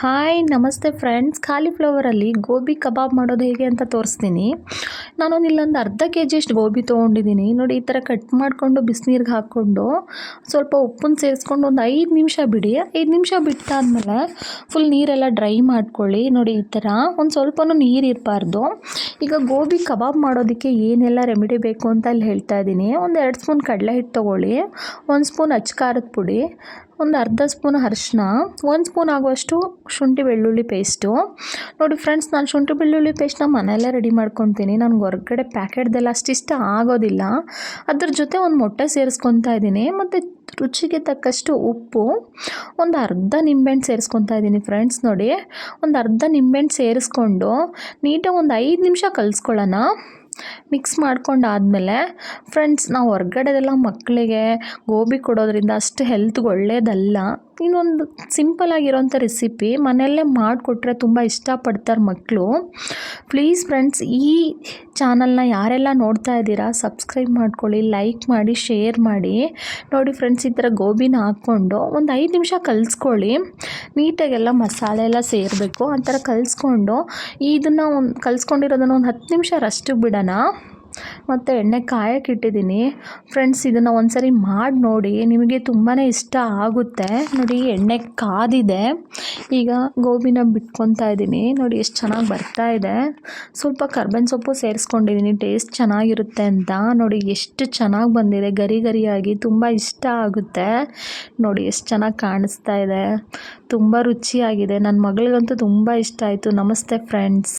Hi ನಮಸ್ತೆ friends, ಕಾಲಿಫ್ಲವರಲ್ಲಿ gobi ಕಬಾಬ್ ಮಾಡೋದು ಹೇಗೆ ಅಂತ ತೋರಿಸ್ತೀನಿ. ಇಲ್ಲೊಂದು ಅರ್ಧ ಕೆ ಜಿಯಷ್ಟು ಗೋಬಿ ತೊಗೊಂಡಿದ್ದೀನಿ. ನೋಡಿ, ಈ ಥರ ಕಟ್ ಮಾಡಿಕೊಂಡು ಬಿಸಿನೀರಿಗೆ ಹಾಕ್ಕೊಂಡು ಸ್ವಲ್ಪ ಉಪ್ಪನ್ನು ಸೇರಿಸ್ಕೊಂಡು ಒಂದು 5 ನಿಮಿಷ ಬಿಡಿ. 5 ನಿಮಿಷ ಬಿಟ್ಟಾದಮೇಲೆ ಫುಲ್ ನೀರೆಲ್ಲ ಡ್ರೈ ಮಾಡ್ಕೊಳ್ಳಿ. ನೋಡಿ, ಈ ಥರ ಒಂದು ಸ್ವಲ್ಪನೂ ನೀರು ಇರಬಾರ್ದು. ಈಗ ಗೋಬಿ ಕಬಾಬ್ ಮಾಡೋದಕ್ಕೆ ಏನೆಲ್ಲ ರೆಮಿಡಿ ಬೇಕು ಅಂತ ಅಲ್ಲಿ ಹೇಳ್ತಾ ಇದ್ದೀನಿ. ಒಂದು 2 ಸ್ಪೂನ್ ಕಡಲೆ ಹಿಟ್ಟು ತೊಗೊಳ್ಳಿ, 1 ಸ್ಪೂನ್ ಅಚ್ಚ ಖಾರದ ಪುಡಿ, ಒಂದು ಅರ್ಧ ಸ್ಪೂನ್ ಅರಿಶಿನ, 1 ಸ್ಪೂನ್ ಆಗುವಷ್ಟು ಶುಂಠಿ ಬೆಳ್ಳುಳ್ಳಿ ಪೇಸ್ಟು. ನೋಡಿ ಫ್ರೆಂಡ್ಸ್, ನಾನು ಶುಂಠಿ ಬೆಳ್ಳುಳ್ಳಿ ಪೇಸ್ಟ್ನ ಮನೆಯಲ್ಲೇ ರೆಡಿ ಮಾಡ್ಕೊತೀನಿ. ನನಗೆ ಹೊರಗಡೆ ಪ್ಯಾಕೆಟ್ದೆಲ್ಲ ಅಷ್ಟಿಷ್ಟ ಆಗೋದಿಲ್ಲ. ಅದ್ರ ಜೊತೆ ಒಂದು ಮೊಟ್ಟೆ ಸೇರಿಸ್ಕೊತಾ ಇದ್ದೀನಿ. ಮತ್ತು ರುಚಿಗೆ ತಕ್ಕಷ್ಟು ಉಪ್ಪು, ಒಂದು ಅರ್ಧ ನಿಂಬೆಹಣ್ಣು ಸೇರಿಸ್ಕೊತಾ ಇದ್ದೀನಿ. ಫ್ರೆಂಡ್ಸ್ ನೋಡಿ, ಒಂದು ಅರ್ಧ ನಿಂಬೆಹಣ್ಣು ಸೇರಿಸ್ಕೊಂಡು ನೀಟಾಗಿ ಒಂದು 5 ನಿಮಿಷ ಕಲಿಸ್ಕೊಳ್ಳೋಣ. ಮಿಕ್ಸ್ ಮಾಡ್ಕೊಂಡಾದಮೇಲೆ ಫ್ರೆಂಡ್ಸ್, ನಾವು ಹೊರ್ಗಡೆದೆಲ್ಲ ಮಕ್ಕಳಿಗೆ ಗೋಬಿ ಕೊಡೋದ್ರಿಂದ ಅಷ್ಟು ಹೆಲ್ತ್ಗೆ ಒಳ್ಳೆಯದಲ್ಲ. ಇನ್ನೊಂದು ಸಿಂಪಲಾಗಿರೋಂಥ ರೆಸಿಪಿ ಮನೆಯಲ್ಲೇ ಮಾಡಿಕೊಟ್ರೆ ತುಂಬ ಇಷ್ಟಪಡ್ತಾರೆ ಮಕ್ಕಳು. ಪ್ಲೀಸ್ ಫ್ರೆಂಡ್ಸ್, ಈ ಚಾನಲ್ನ ಯಾರೆಲ್ಲ ನೋಡ್ತಾ ಇದ್ದೀರಾ ಸಬ್ಸ್ಕ್ರೈಬ್ ಮಾಡ್ಕೊಳ್ಳಿ, ಲೈಕ್ ಮಾಡಿ, ಶೇರ್ ಮಾಡಿ. ನೋಡಿ ಫ್ರೆಂಡ್ಸ್, ಈ ಥರ ಗೋಬಿನ ಹಾಕ್ಕೊಂಡು ಒಂದು 5 ನಿಮಿಷ ಕಲಿಸ್ಕೊಳ್ಳಿ. ನೀಟಾಗೆಲ್ಲ ಮಸಾಲೆ ಎಲ್ಲ ಸೇರಬೇಕು. ಆ ಥರ ಕಲಿಸ್ಕೊಂಡು ಇದನ್ನು ಕಲಿಸ್ಕೊಂಡಿರೋದನ್ನು ಒಂದು 10 ನಿಮಿಷ ರಸ್ಟಿಗೆ ಬಿಡೋಣ. ಮತ್ತು ಎಣ್ಣೆ ಕಾಯಕ್ಕೆ ಇಟ್ಟಿದ್ದೀನಿ. ಫ್ರೆಂಡ್ಸ್, ಇದನ್ನು ಒಂದು ಸರಿ ಮಾಡಿ ನೋಡಿ, ನಿಮಗೆ ತುಂಬಾ ಇಷ್ಟ ಆಗುತ್ತೆ. ನೋಡಿ, ಎಣ್ಣೆ ಕಾದಿದೆ. ಈಗ ಗೋಬಿನ ಬಿಟ್ಕೊತಾ ಇದ್ದೀನಿ. ನೋಡಿ ಎಷ್ಟು ಚೆನ್ನಾಗಿ ಬರ್ತಾ ಇದೆ. ಸ್ವಲ್ಪ ಕರ್ಬೇವಿನ ಸೊಪ್ಪು ಸೇರಿಸ್ಕೊಂಡಿದ್ದೀನಿ, ಟೇಸ್ಟ್ ಚೆನ್ನಾಗಿರುತ್ತೆ ಅಂತ. ನೋಡಿ ಎಷ್ಟು ಚೆನ್ನಾಗಿ ಬಂದಿದೆ, ಗರಿ ಗರಿಯಾಗಿ, ತುಂಬ ಇಷ್ಟ ಆಗುತ್ತೆ. ನೋಡಿ ಎಷ್ಟು ಚೆನ್ನಾಗಿ ಕಾಣಿಸ್ತಾ ಇದೆ, ತುಂಬ ರುಚಿಯಾಗಿದೆ. ನನ್ನ ಮಗಳಿಗಂತೂ ತುಂಬ ಇಷ್ಟ ಆಯಿತು. ನಮಸ್ತೆ ಫ್ರೆಂಡ್ಸ್.